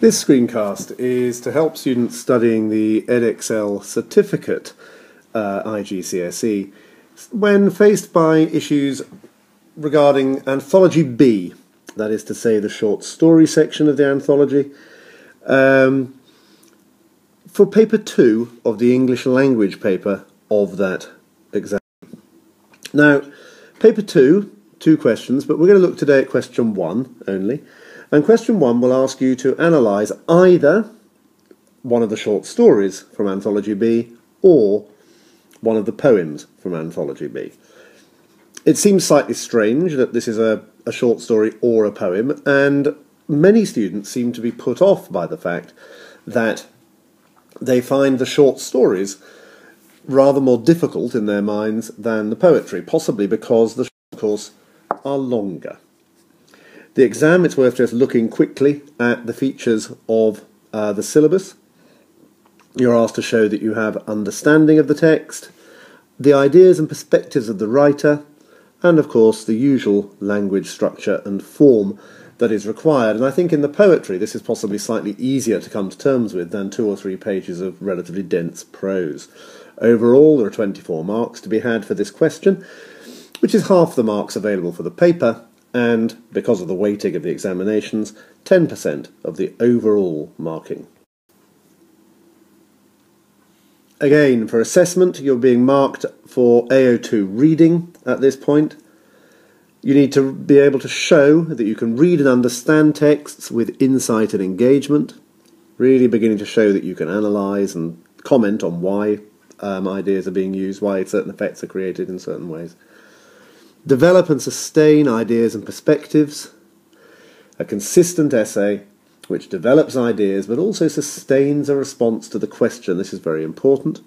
This screencast is to help students studying the edXL certificate IGCSE when faced by issues regarding Anthology B, that is to say the short story section of the anthology, for paper 2 of the English language paper of that exam. Now, paper 2, 2 questions, but we're going to look today at question 1 only. And question 1 will ask you to analyse either one of the short stories from Anthology B or one of the poems from Anthology B. It seems slightly strange that this is a short story or a poem, and many students seem to be put off by the fact that they find the short stories rather more difficult in their minds than the poetry, possibly because the short course are longer. The exam, it's worth just looking quickly at the features of the syllabus. You're asked to show that you have understanding of the text, the ideas and perspectives of the writer, and of course the usual language structure and form that is required. And I think in the poetry this is possibly slightly easier to come to terms with than 2 or 3 pages of relatively dense prose. Overall, there are 24 marks to be had for this question, which is half the marks available for the paper, and, because of the weighting of the examinations, 10% of the overall marking. Again, for assessment, you're being marked for AO2 reading at this point. You need to be able to show that you can read and understand texts with insight and engagement, really beginning to show that you can analyse and comment on why ideas are being used, why certain effects are created in certain ways. Develop and sustain ideas and perspectives. A consistent essay which develops ideas but also sustains a response to the question. This is very important.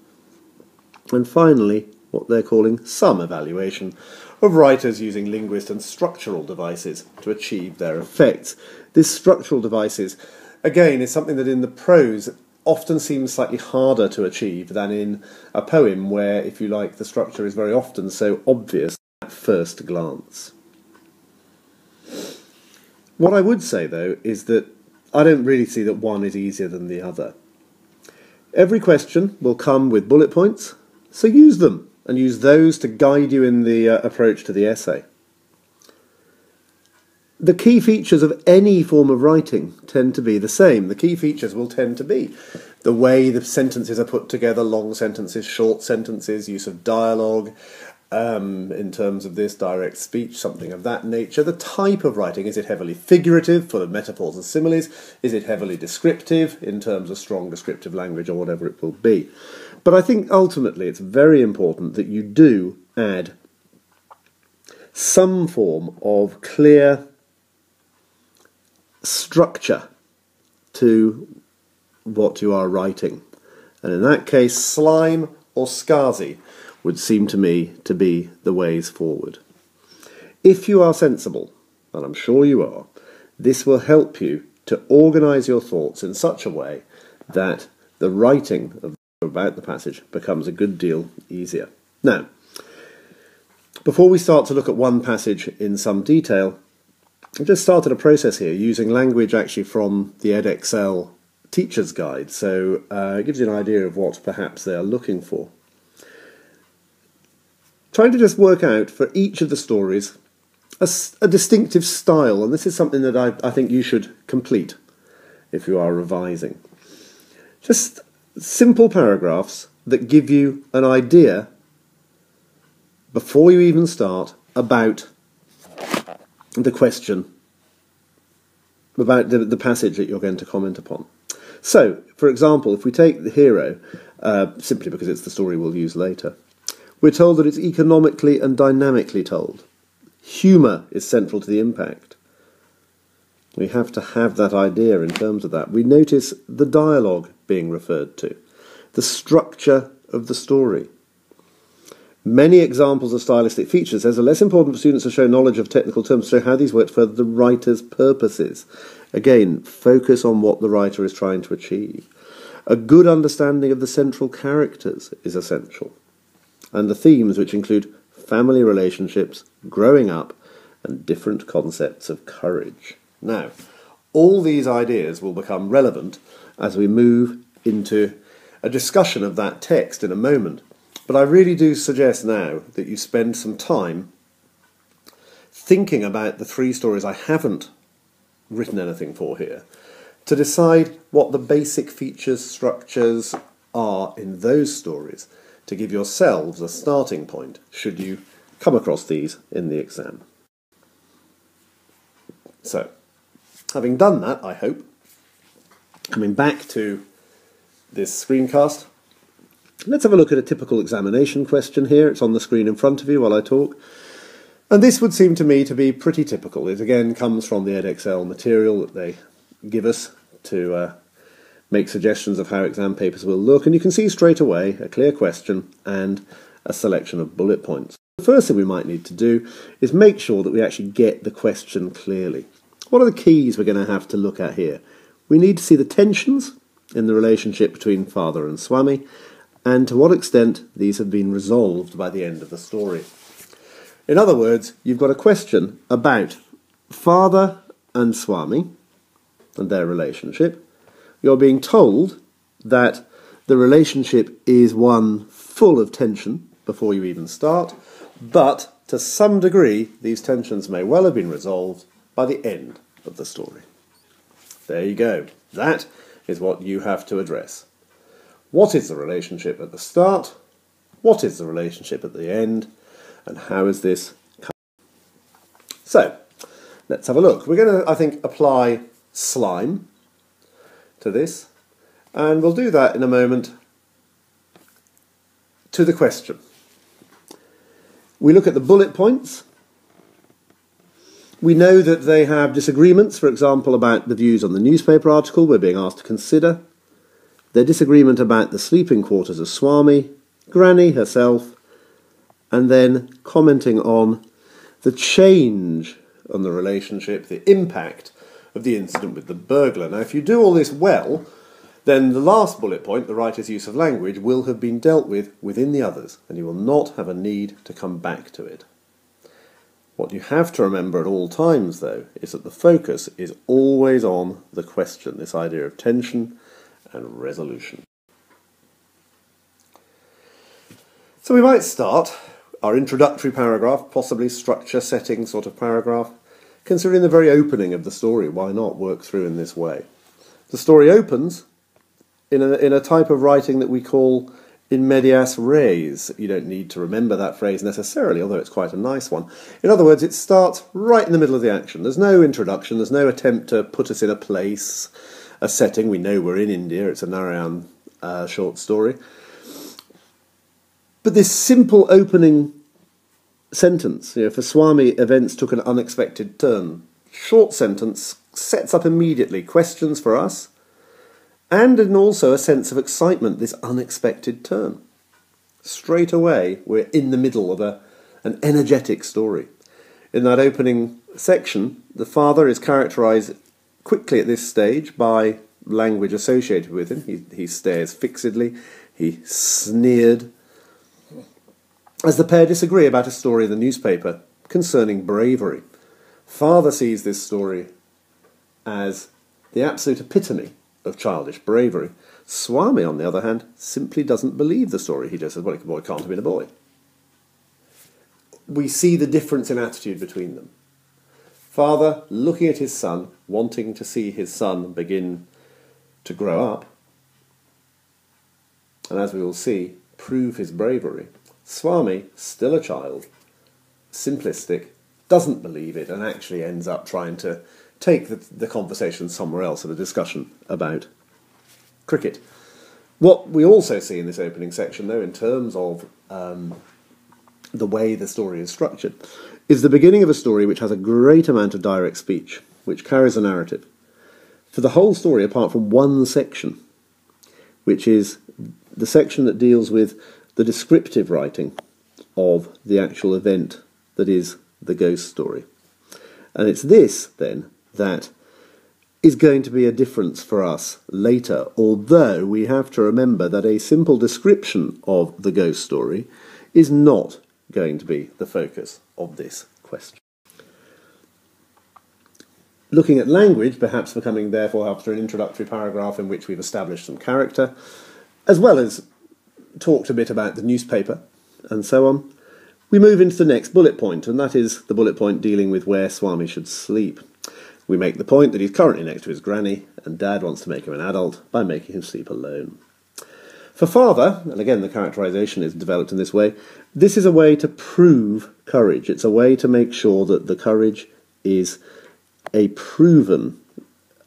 And finally, what they're calling some evaluation of writers using linguist and structural devices to achieve their effects. This structural devices, again, is something that in the prose often seems slightly harder to achieve than in a poem where, if you like, the structure is very often so obvious at first glance. What I would say, though, is that I don't really see that one is easier than the other. Every question will come with bullet points, so use them, and use those to guide you in the approach to the essay. The key features of any form of writing tend to be the same. The key features will tend to be the way the sentences are put together, long sentences, short sentences, use of dialogue, in terms of this, direct speech, something of that nature. The type of writing, is it heavily figurative, full of metaphors and similes? Is it heavily descriptive, in terms of strong descriptive language, or whatever it will be? But I think ultimately it's very important that you do add some form of clear structure to what you are writing. And in that case, slime or SCSI would seem to me to be the ways forward. If you are sensible, and I'm sure you are, this will help you to organise your thoughts in such a way that the writing about the passage becomes a good deal easier. Now, before we start to look at one passage in some detail, I've just started a process here using language actually from the edXL Teacher's Guide, so it gives you an idea of what perhaps they are looking for. Trying to just work out for each of the stories a distinctive style, and this is something that I think you should complete if you are revising. Just simple paragraphs that give you an idea before you even start about the question, about the passage that you're going to comment upon. So, for example, if we take the hero, simply because it's the story we'll use later, we're told that it's economically and dynamically told. Humour is central to the impact. We have to have that idea in terms of that. We notice the dialogue being referred to, the structure of the story. Many examples of stylistic features says are less important for students to show knowledge of technical terms, to show how these work for the writer's purposes. Again, focus on what the writer is trying to achieve. A good understanding of the central characters is essential, and the themes, which include family relationships, growing up, and different concepts of courage. Now, All these ideas will become relevant as we move into a discussion of that text in a moment. But I really do suggest now that you spend some time thinking about the three stories I haven't written anything for here, to decide what the basic features, structures are in those stories, to give yourselves a starting point should you come across these in the exam. So, having done that, I hope, coming back to this screencast, let's have a look at a typical examination question here. It's on the screen in front of you while I talk. And this would seem to me to be pretty typical. It again comes from the edXL material that they give us to make suggestions of how exam papers will look. And you can see straight away a clear question and a selection of bullet points. The first thing we might need to do is make sure that we actually get the question clearly. What are the keys we're going to have to look at here? We need to see the tensions in the relationship between father and Swami, and to what extent these have been resolved by the end of the story. In other words, you've got a question about father and Swami and their relationship. You're being told that the relationship is one full of tension before you even start, but to some degree these tensions may well have been resolved by the end of the story. There you go. That is what you have to address. What is the relationship at the start? What is the relationship at the end? And how is this coming? So, let's have a look. We're going to, I think, apply slime to this, and we'll do that in a moment to the question. We look at the bullet points. We know that they have disagreements, for example, about the views on the newspaper article we're being asked to consider, their disagreement about the sleeping quarters of Swami, Granny herself, and then commenting on the change on the relationship, the impact of the incident with the burglar. Now, if you do all this well, then the last bullet point, the writer's use of language, will have been dealt with within the others, and you will not have a need to come back to it. What you have to remember at all times, though, is that the focus is always on the question, this idea of tension and resolution. So we might start our introductory paragraph, possibly structure setting sort of paragraph, considering the very opening of the story. Why not work through in this way? The story opens in a type of writing that we call in medias res. You don't need to remember that phrase necessarily, although it's quite a nice one. In other words, it starts right in the middle of the action. There's no introduction, there's no attempt to put us in a place, a setting. We know we're in India, it's a Narayan short story. But this simple opening sentence, for Swami, events took an unexpected turn. Short sentence sets up immediately questions for us, and also a sense of excitement, this unexpected turn. Straight away, we're in the middle of an energetic story. In that opening section, the father is characterised quickly at this stage by language associated with him. He stares fixedly, he sneered, as the pair disagree about a story in the newspaper concerning bravery. Father sees this story as the absolute epitome of childish bravery. Swami, on the other hand, simply doesn't believe the story. He just says, well, a boy can't have been a boy. We see the difference in attitude between them. Father, looking at his son, wanting to see his son begin to grow up, and as we will see, prove his bravery. Swami, still a child, simplistic, doesn't believe it, and actually ends up trying to take the conversation somewhere else in a discussion about cricket. What we also see in this opening section, though, in terms of the way the story is structured, is the beginning of a story which has a great amount of direct speech, which carries a narrative. For the whole story, apart from one section, which is the section that deals with the descriptive writing of the actual event that is the ghost story. And it's this, then, that is going to be a difference for us later, although we have to remember that a simple description of the ghost story is not going to be the focus of this question. looking at language, perhaps becoming therefore after an introductory paragraph in which we've established some character, as well as talked a bit about the newspaper and so on, we move into the next bullet point, and that is the bullet point dealing with where Swami should sleep. We make the point that he's currently next to his granny, and Dad wants to make him an adult by making him sleep alone. For father, and again the characterization is developed in this way, this is a way to prove courage. It's a way to make sure that the courage is a proven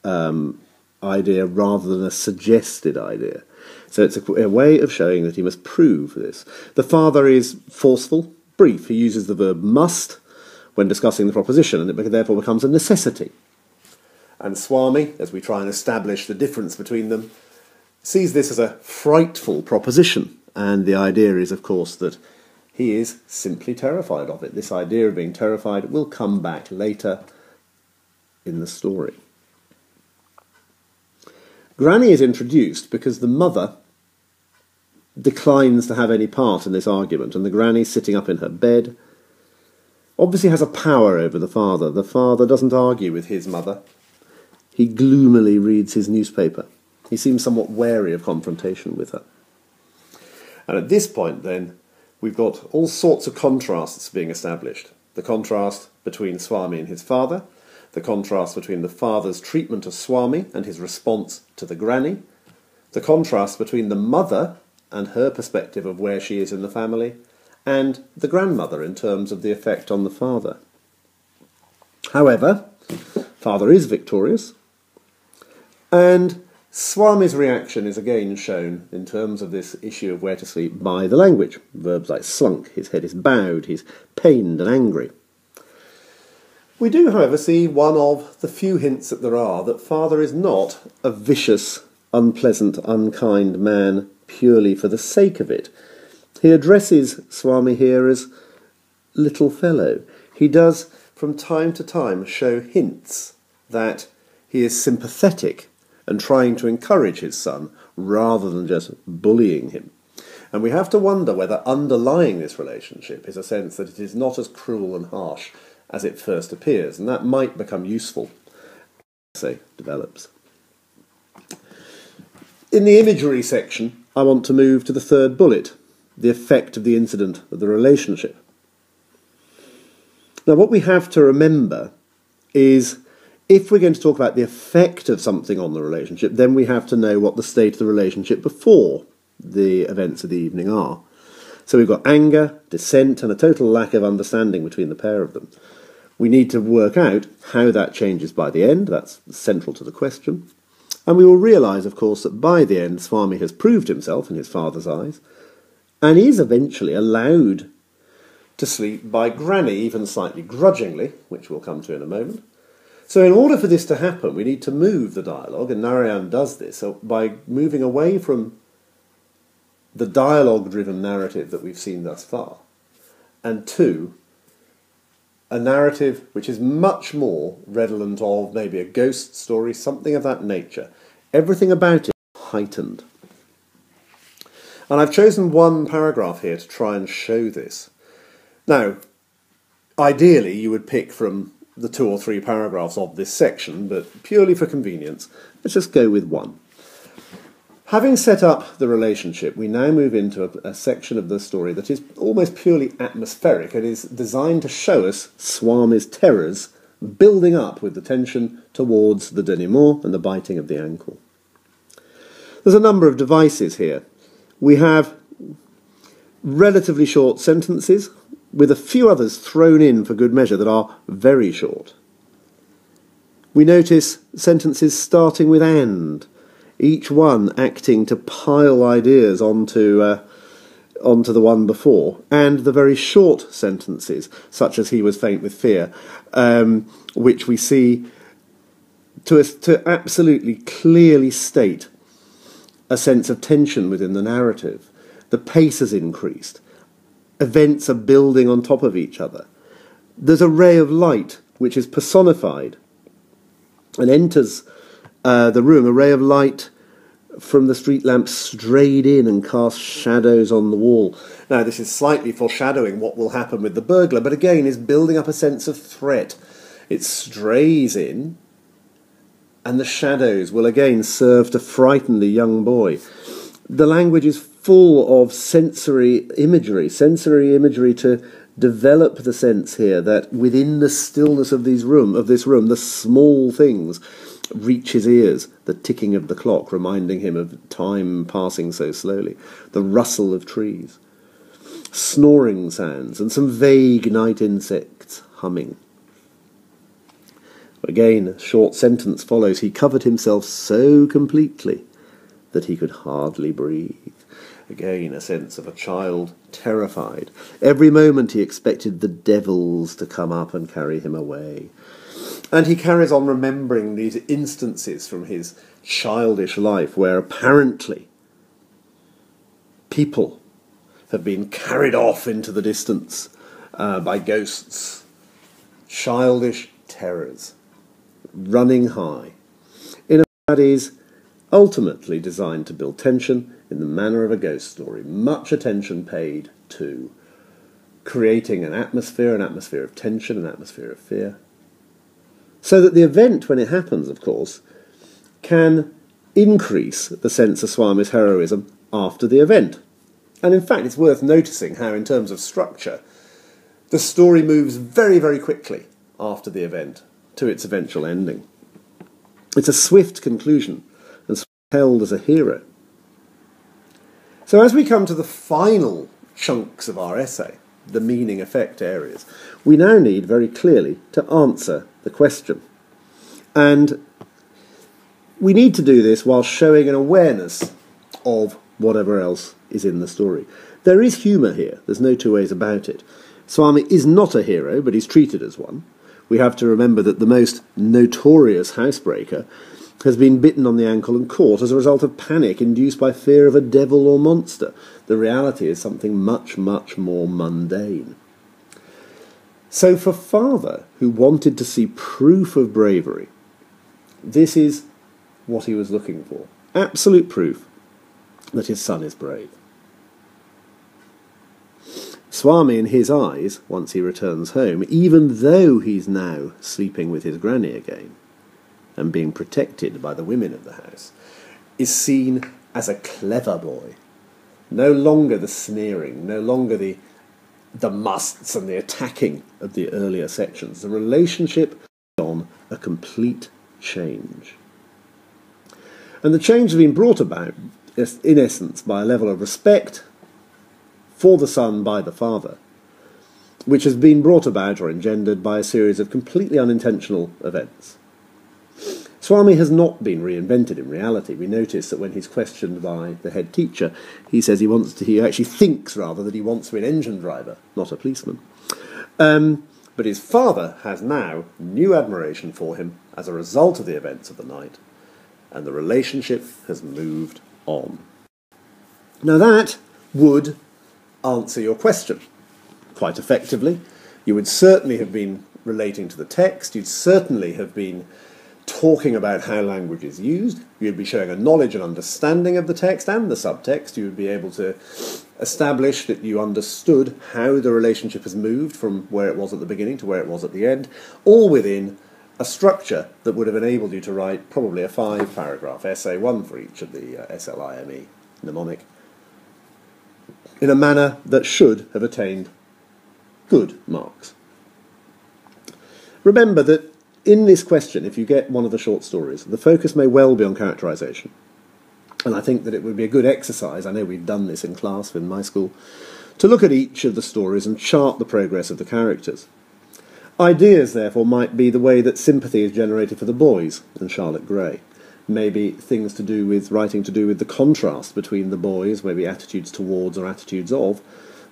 idea rather than a suggested idea. So it's a way of showing that he must prove this. The father is forceful, brief. He uses the verb must when discussing the proposition, and it therefore becomes a necessity. And Swami, as we try and establish the difference between them, sees this as a frightful proposition. And the idea is, of course, that he is simply terrified of it. This idea of being terrified will come back later in the story. Granny is introduced because the mother declines to have any part in this argument, and the granny, sitting up in her bed, obviously has a power over the father. The father doesn't argue with his mother. He gloomily reads his newspaper. He seems somewhat wary of confrontation with her. And at this point, then, we've got all sorts of contrasts being established. The contrast between Swami and his father, the contrast between the father's treatment of Swami and his response to the granny, the contrast between the mother and her perspective of where she is in the family, and the grandmother in terms of the effect on the father. However, father is victorious, and Swami's reaction is again shown in terms of this issue of where to sleep by the language. Verbs like slunk, his head is bowed, he's pained and angry. We do, however, see one of the few hints that there are that father is not a vicious, unpleasant, unkind man purely for the sake of it. He addresses Swami here as little fellow. He does, from time to time, show hints that he is sympathetic and trying to encourage his son rather than just bullying him. And we have to wonder whether underlying this relationship is a sense that it is not as cruel and harsh as it first appears, and that might become useful as it develops. In the imagery section, I want to move to the third bullet, the effect of the incident of the relationship. Now, what we have to remember is, if we're going to talk about the effect of something on the relationship, then we have to know what the state of the relationship before the events of the evening are. So we've got anger, dissent, and a total lack of understanding between the pair of them. We need to work out how that changes by the end. That's central to the question. And we will realise, of course, that by the end, Swami has proved himself in his father's eyes, and is eventually allowed to sleep by Granny, even slightly grudgingly, which we'll come to in a moment. So in order for this to happen, we need to move the dialogue, and Narayan does this by moving away from the dialogue-driven narrative that we've seen thus far, and to a narrative which is much more redolent of maybe a ghost story, something of that nature. Everything about it heightened. And I've chosen one paragraph here to try and show this. Now, ideally you would pick from the 2 or 3 paragraphs of this section, but purely for convenience, let's just go with one. Having set up the relationship, we now move into a section of the story that is almost purely atmospheric. It is designed to show us Swami's terrors building up with the tension towards the denouement and the biting of the ankle. There's a number of devices here. We have relatively short sentences, with a few others thrown in for good measure that are very short. We notice sentences starting with "and," each one acting to pile ideas onto the one before, and the very short sentences, such as "he was faint with fear," which we see to absolutely clearly state a sense of tension within the narrative. The pace has increased. Events are building on top of each other. There's a ray of light which is personified and enters the room. A ray of light from the street lamp strayed in and cast shadows on the wall. Now, this is slightly foreshadowing what will happen with the burglar, but again is building up a sense of threat. It strays in, and the shadows will again serve to frighten the young boy. The language is full of sensory imagery to develop the sense here that within the stillness of this room, the small things reach his ears, the ticking of the clock reminding him of time passing so slowly, the rustle of trees, snoring sounds, and some vague night insects humming. Again, a short sentence follows. He covered himself so completely that he could hardly breathe. Again, a sense of a child terrified. Every moment he expected the devils to come up and carry him away. And he carries on remembering these instances from his childish life where apparently people have been carried off into the distance by ghosts. Childish terrors, running high, in a way that is ultimately designed to build tension in the manner of a ghost story. Much attention paid to creating an atmosphere of tension, an atmosphere of fear, so that the event, when it happens, of course, can increase the sense of Swami's heroism after the event. And in fact, it's worth noticing how, in terms of structure, the story moves very, very quickly after the event to its eventual ending. It's a swift conclusion, and Swami is held as a hero. So as we come to the final chunks of our essay, the meaning-effect areas, we now need very clearly to answer the question. And we need to do this while showing an awareness of whatever else is in the story. There is humour here, there's no two ways about it. Swami is not a hero, but he's treated as one. We have to remember that the most notorious housebreaker has been bitten on the ankle and caught as a result of panic induced by fear of a devil or monster. The reality is something much, much more mundane. So for father, who wanted to see proof of bravery, this is what he was looking for. Absolute proof that his son is brave. Swami, in his eyes, once he returns home, even though he's now sleeping with his granny again, and being protected by the women of the house, is seen as a clever boy. No longer the sneering, no longer the musts and the attacking of the earlier sections. The relationship is on a complete change. And the change has been brought about, in essence, by a level of respect for the son by the father, which has been brought about or engendered by a series of completely unintentional events. Swami has not been reinvented in reality. We notice that when he's questioned by the head teacher, he says he actually thinks rather that he wants to be an engine driver, not a policeman. But his father has now new admiration for him as a result of the events of the night, and the relationship has moved on. Now that would answer your question quite effectively. You would certainly have been relating to the text, you'd certainly have been talking about how language is used, you'd be showing a knowledge and understanding of the text and the subtext, you would be able to establish that you understood how the relationship has moved from where it was at the beginning to where it was at the end, all within a structure that would have enabled you to write probably a 5-paragraph essay, one for each of the SLIME mnemonic, in a manner that should have attained good marks. Remember that in this question, if you get one of the short stories, the focus may well be on characterization. And I think that it would be a good exercise, I know we've done this in class in my school, to look at each of the stories and chart the progress of the characters. Ideas, therefore, might be the way that sympathy is generated for the boys in Charlotte Gray. Maybe things to do with, writing to do with the contrast between the boys, maybe attitudes towards or attitudes of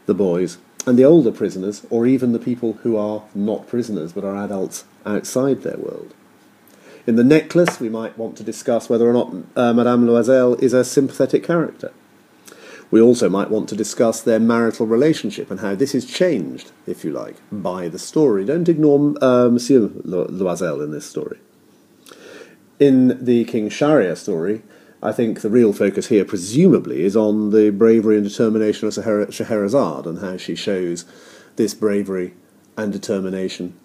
the boys, and the older prisoners, or even the people who are not prisoners but are adults outside their world. In The Necklace, we might want to discuss whether or not Madame Loisel is a sympathetic character. We also might want to discuss their marital relationship and how this is changed, if you like, by the story. Don't ignore Monsieur Loisel in this story. In the King Shahryar story, I think the real focus here, presumably, is on the bravery and determination of Scheherazade and how she shows this bravery and determination,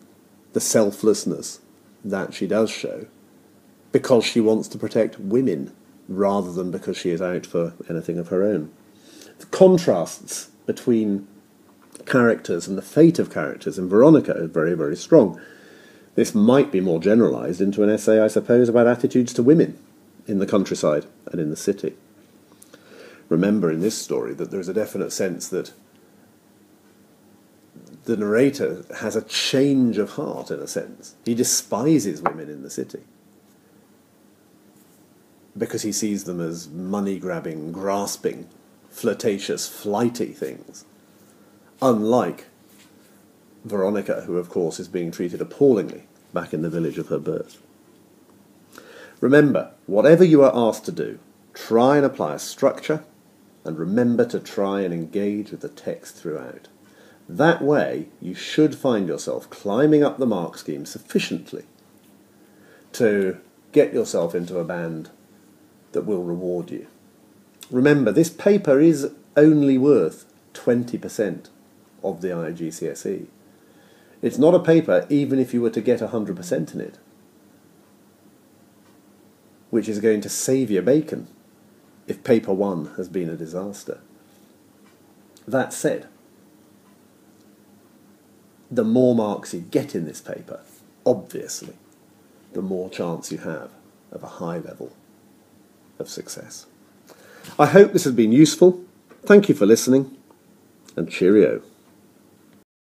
the selflessness that she does show because she wants to protect women rather than because she is out for anything of her own. The contrasts between characters and the fate of characters in Veronica are very, very strong. This might be more generalised into an essay, I suppose, about attitudes to women in the countryside and in the city. Remember in this story that there is a definite sense that the narrator has a change of heart, in a sense. He despises women in the city because he sees them as money-grabbing, grasping, flirtatious, flighty things. Unlike Veronica, who of course is being treated appallingly back in the village of her birth. Remember, whatever you are asked to do, try and apply a structure, and remember to try and engage with the text throughout. That way, you should find yourself climbing up the mark scheme sufficiently to get yourself into a band that will reward you. Remember, this paper is only worth 20% of the IGCSE. It's not a paper even if you were to get 100% in it, which is going to save your bacon if paper 1 has been a disaster. That said, the more marks you get in this paper, obviously, the more chance you have of a high level of success. I hope this has been useful. Thank you for listening, and cheerio.